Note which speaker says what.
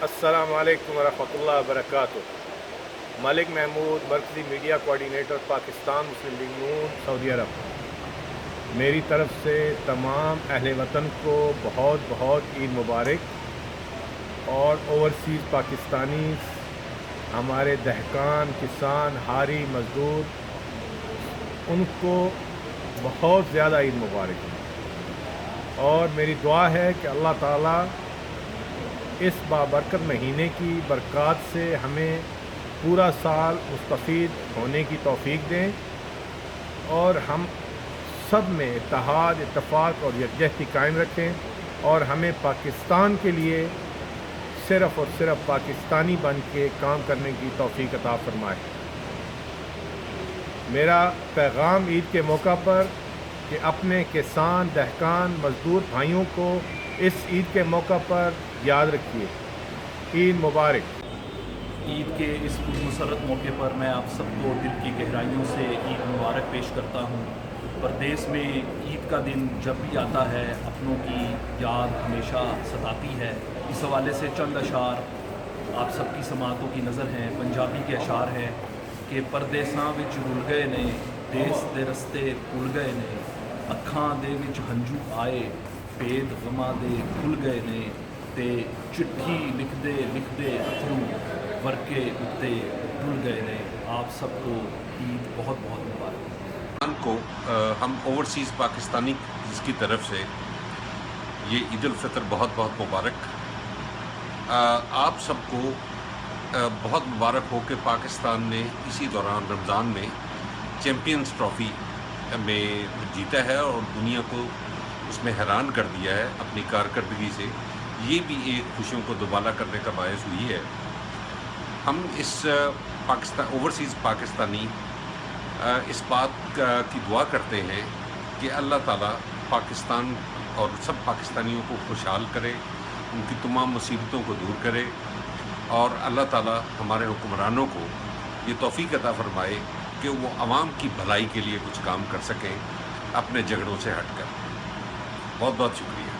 Speaker 1: السلام علیکم ورحمۃ اللہ وبرکاتہ۔ ملک محمود، مرکزی میڈیا کوارڈینیٹر، پاکستان مسلم لیگ نون، سعودی عرب۔ میری طرف سے تمام اہل وطن کو بہت بہت عید مبارک، اور اوورسیز پاکستانی، ہمارے دہقان، کسان، ہاری، مزدور، ان کو بہت زیادہ عید مبارک، اور میری دعا ہے کہ اللہ تعالیٰ اس بابرکت مہینے کی برکات سے ہمیں پورا سال مستفید ہونے کی توفیق دیں، اور ہم سب میں اتحاد، اتفاق اور یکجہتی قائم رکھیں، اور ہمیں پاکستان کے لیے صرف اور صرف پاکستانی بن کے کام کرنے کی توفیق عطا فرمائے۔ میرا پیغام عید کے موقع پر کہ اپنے کسان، دہقان، مزدور بھائیوں کو اس عید کے موقع پر یاد رکھیے۔ عید مبارک۔
Speaker 2: عید کے اس پرمسرت موقع پر میں آپ سب کو دل کی گہرائیوں سے عید مبارک پیش کرتا ہوں۔ پردیس میں عید کا دن جب بھی آتا ہے اپنوں کی یاد ہمیشہ ستاتی ہے۔ اس حوالے سے چند اشعار آپ سب کی سماعتوں کی نظر ہیں۔ پنجابی کے اشعار ہیں کہ پردیساں وچ رل گئے نے، دیس دے رستے بھل گئے نے، اکھاں دے وچ ہنجو آئے، بید غماں دے کھل گئے نے، تے چٹھی لکھدے لکھدے اتھرو ورکے اتے ڈل گئے نے۔ آپ سب کو عید بہت بہت مبارک۔
Speaker 3: کو ہم اوورسیز پاکستانی اس کی طرف سے یہ عید الفطر بہت بہت مبارک۔ آپ سب کو بہت مبارک ہو کہ پاکستان نے اسی دوران رمضان میں چیمپئنز ٹرافی میں جیتا ہے اور دنیا کو اس میں حیران کر دیا ہے اپنی کارکردگی سے۔ یہ بھی ایک خوشیوں کو دوبالا کرنے کا باعث ہوئی ہے۔ ہم اس اوورسیز پاکستانی اس بات کی دعا کرتے ہیں کہ اللہ تعالیٰ پاکستان اور سب پاکستانیوں کو خوشحال کرے، ان کی تمام مصیبتوں کو دور کرے، اور اللہ تعالیٰ ہمارے حکمرانوں کو یہ توفیق عطا فرمائے کہ وہ عوام کی بھلائی کے لیے کچھ کام کر سکیں اپنے جھگڑوں سے ہٹ کر۔ بہت بہت شکریہ۔